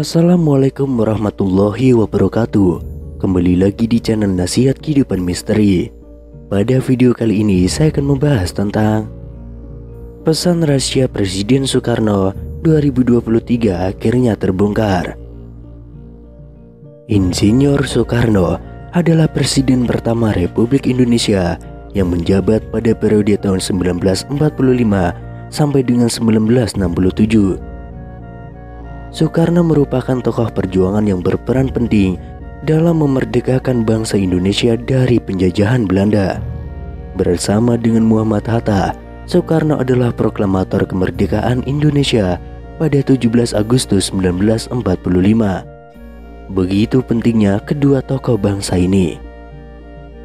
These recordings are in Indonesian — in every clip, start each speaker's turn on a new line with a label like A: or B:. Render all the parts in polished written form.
A: Assalamualaikum warahmatullahi wabarakatuh. Kembali lagi di channel Nasihat Kehidupan Misteri. Pada video kali ini saya akan membahas tentang pesan rahasia Presiden Soekarno 2023 akhirnya terbongkar. Insinyur Soekarno adalah Presiden pertama Republik Indonesia yang menjabat pada periode tahun 1945 sampai dengan 1967. Soekarno merupakan tokoh perjuangan yang berperan penting dalam memerdekakan bangsa Indonesia dari penjajahan Belanda. Bersama dengan Muhammad Hatta, Soekarno adalah proklamator kemerdekaan Indonesia pada 17 Agustus 1945. Begitu pentingnya kedua tokoh bangsa ini.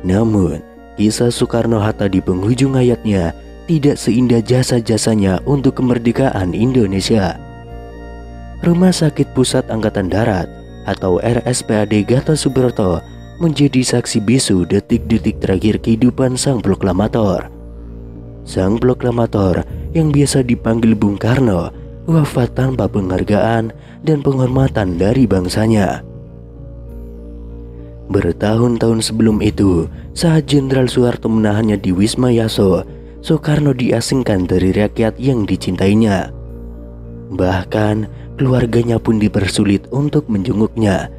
A: Namun, kisah Soekarno-Hatta di penghujung hayatnya tidak seindah jasa-jasanya untuk kemerdekaan Indonesia. Rumah Sakit Pusat Angkatan Darat atau RSPAD Gatot Subroto menjadi saksi bisu detik-detik terakhir kehidupan sang proklamator. Sang proklamator yang biasa dipanggil Bung Karno wafat tanpa penghargaan dan penghormatan dari bangsanya. Bertahun-tahun sebelum itu, saat Jenderal Soeharto menahannya di Wisma Yaso, Soekarno diasingkan dari rakyat yang dicintainya. Bahkan, keluarganya pun dipersulit untuk menjenguknya.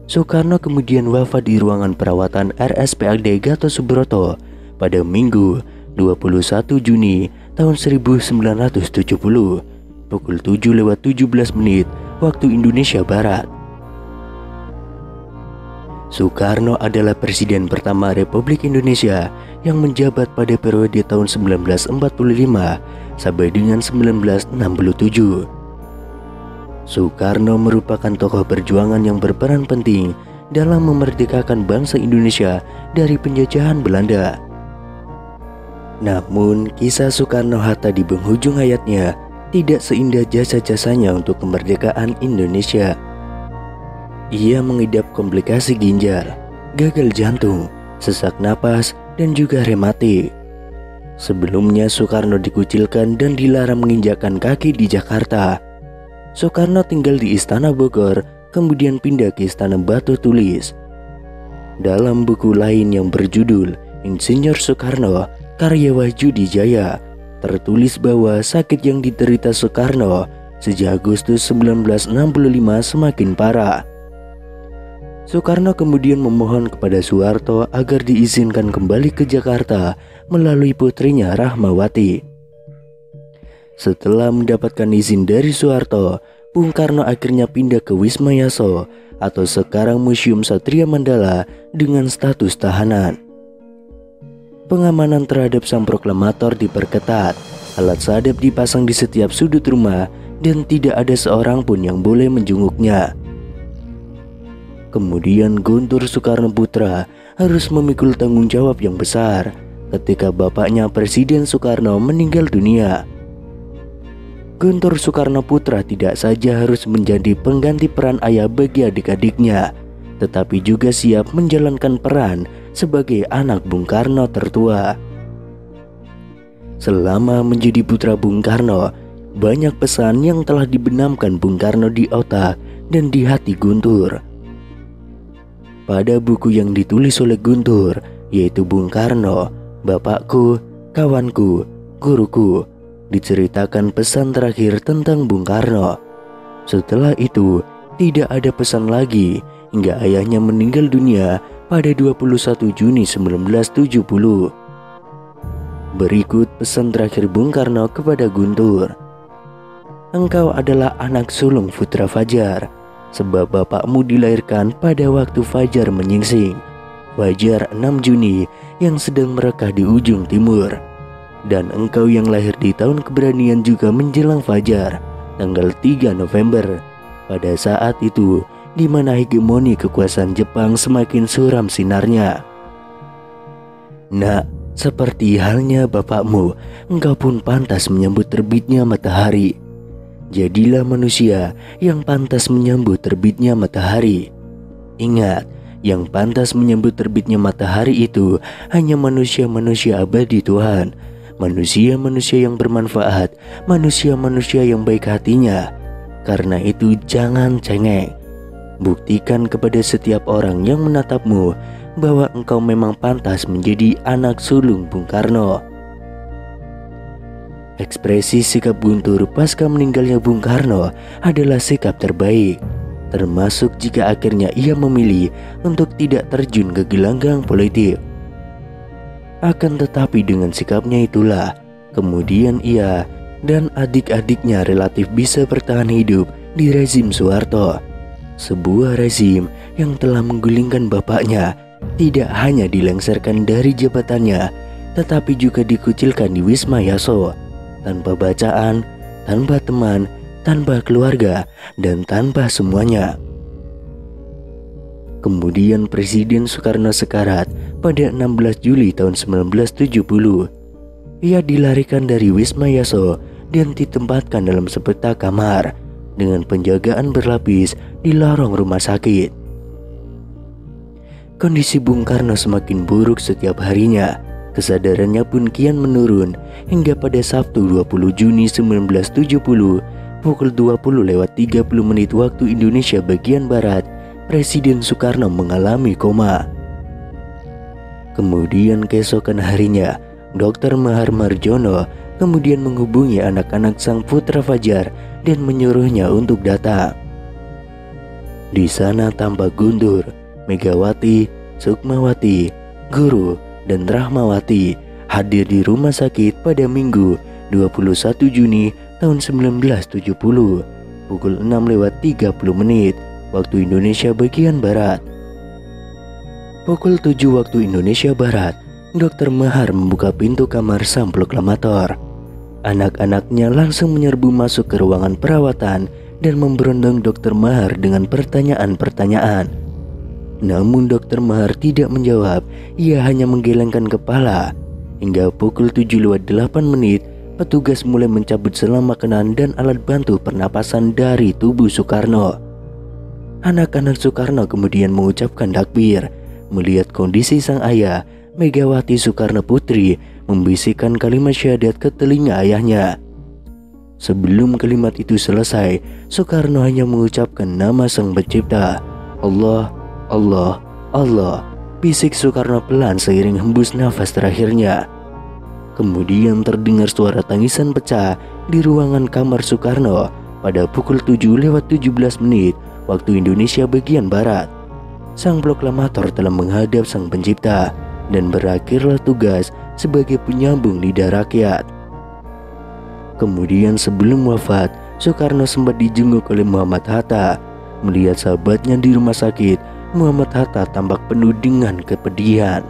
A: Soekarno kemudian wafat di ruangan perawatan RSPAD Gatot Subroto pada Minggu 21 Juni tahun 1970 pukul 7:17 waktu Indonesia Barat. Soekarno adalah Presiden pertama Republik Indonesia yang menjabat pada periode tahun 1945 sampai dengan 1967. Soekarno merupakan tokoh perjuangan yang berperan penting dalam memerdekakan bangsa Indonesia dari penjajahan Belanda. Namun, kisah Soekarno-Hatta di penghujung hayatnya tidak seindah jasa-jasanya untuk kemerdekaan Indonesia. Ia mengidap komplikasi ginjal, gagal jantung, sesak napas, dan juga rematik. Sebelumnya Soekarno dikucilkan dan dilarang menginjakkan kaki di Jakarta. Soekarno tinggal di Istana Bogor, kemudian pindah ke Istana Batu Tulis. Dalam buku lain yang berjudul Insinyur Soekarno, karya Wahyudi Jaya, tertulis bahwa sakit yang diderita Soekarno sejak Agustus 1965 semakin parah. Soekarno kemudian memohon kepada Soeharto agar diizinkan kembali ke Jakarta melalui putrinya Rahmawati. Setelah mendapatkan izin dari Soeharto, Bung Karno akhirnya pindah ke Wisma Yaso atau sekarang Museum Satria Mandala dengan status tahanan. Pengamanan terhadap sang proklamator diperketat, alat sadap dipasang di setiap sudut rumah, dan tidak ada seorang pun yang boleh menjenguknya. Kemudian Guntur Soekarno Putra harus memikul tanggung jawab yang besar ketika bapaknya Presiden Soekarno meninggal dunia. Guntur Soekarno Putra tidak saja harus menjadi pengganti peran ayah bagi adik-adiknya, tetapi juga siap menjalankan peran sebagai anak Bung Karno tertua. Selama menjadi putra Bung Karno, banyak pesan yang telah dibenamkan Bung Karno di otak dan di hati Guntur. Pada buku yang ditulis oleh Guntur, yaitu Bung Karno, Bapakku, Kawanku, Guruku, diceritakan pesan terakhir tentang Bung Karno. Setelah itu, tidak ada pesan lagi hingga ayahnya meninggal dunia pada 21 Juni 1970. Berikut pesan terakhir Bung Karno kepada Guntur. Engkau adalah anak sulung Putra Fajar, sebab bapakmu dilahirkan pada waktu fajar menyingsing, fajar 6 Juni yang sedang merekah di ujung timur. Dan engkau yang lahir di tahun keberanian juga menjelang fajar, tanggal 3 November. Pada saat itu, di mana hegemoni kekuasaan Jepang semakin suram sinarnya. Nak, seperti halnya bapakmu, engkau pun pantas menyambut terbitnya matahari. Jadilah manusia yang pantas menyambut terbitnya matahari. Ingat, yang pantas menyambut terbitnya matahari itu hanya manusia-manusia abadi Tuhan, manusia-manusia yang bermanfaat, manusia-manusia yang baik hatinya, Karena itu jangan cengeng. Buktikan kepada setiap orang yang menatapmu bahwa engkau memang pantas menjadi anak sulung Bung Karno. Ekspresi sikap Guntur pasca meninggalnya Bung Karno adalah sikap terbaik, termasuk jika akhirnya ia memilih untuk tidak terjun ke gelanggang politik. Akan tetapi dengan sikapnya itulah kemudian ia dan adik-adiknya relatif bisa bertahan hidup di rezim Soeharto, sebuah rezim yang telah menggulingkan bapaknya tidak hanya dilengsarkan dari jabatannya, tetapi juga dikucilkan di Wisma Yaso, tanpa bacaan, tanpa teman, tanpa keluarga, dan tanpa semuanya. Kemudian Presiden Soekarno sekarat pada 16 Juli tahun 1970. Ia dilarikan dari Wisma Yaso dan ditempatkan dalam sepetak kamar dengan penjagaan berlapis di lorong rumah sakit. Kondisi Bung Karno semakin buruk setiap harinya. Kesadarannya pun kian menurun hingga pada Sabtu 20 Juni 1970 pukul 20:30 waktu Indonesia bagian Barat, Presiden Soekarno mengalami koma. Kemudian keesokan harinya, Dr. Mahar Marjono kemudian menghubungi anak-anak sang putra Fajar dan menyuruhnya untuk datang. Di sana tampak Guntur, Megawati, Sukmawati, Guru, dan Rahmawati hadir di rumah sakit pada Minggu 21 Juni tahun 1970 pukul 6:30 waktu Indonesia bagian Barat. Pukul 7 waktu Indonesia Barat, Dr. Mahar membuka pintu kamar sang proklamator. Anak-anaknya langsung menyerbu masuk ke ruangan perawatan dan memberondong Dr. Mahar dengan pertanyaan-pertanyaan. Namun Dr. Mahar tidak menjawab, ia hanya menggelengkan kepala. Hingga pukul 7:08 petugas mulai mencabut selang makanan dan alat bantu pernapasan dari tubuh Soekarno. Anak-anak Soekarno kemudian mengucapkan takbir. Melihat kondisi sang ayah, Megawati Soekarno Putri membisikkan kalimat syahadat ke telinga ayahnya. Sebelum kalimat itu selesai, Soekarno hanya mengucapkan nama sang pencipta. Allah, Allah, Allah, bisik Soekarno pelan seiring hembus nafas terakhirnya. Kemudian terdengar suara tangisan pecah di ruangan kamar Soekarno pada pukul 7:17 waktu Indonesia bagian Barat. Sang proklamator telah menghadap sang pencipta dan berakhirlah tugas sebagai penyambung lidah rakyat. Kemudian sebelum wafat, Soekarno sempat dijenguk oleh Muhammad Hatta. Melihat sahabatnya di rumah sakit, Muhammad Hatta tampak penuh dengan kepedihan.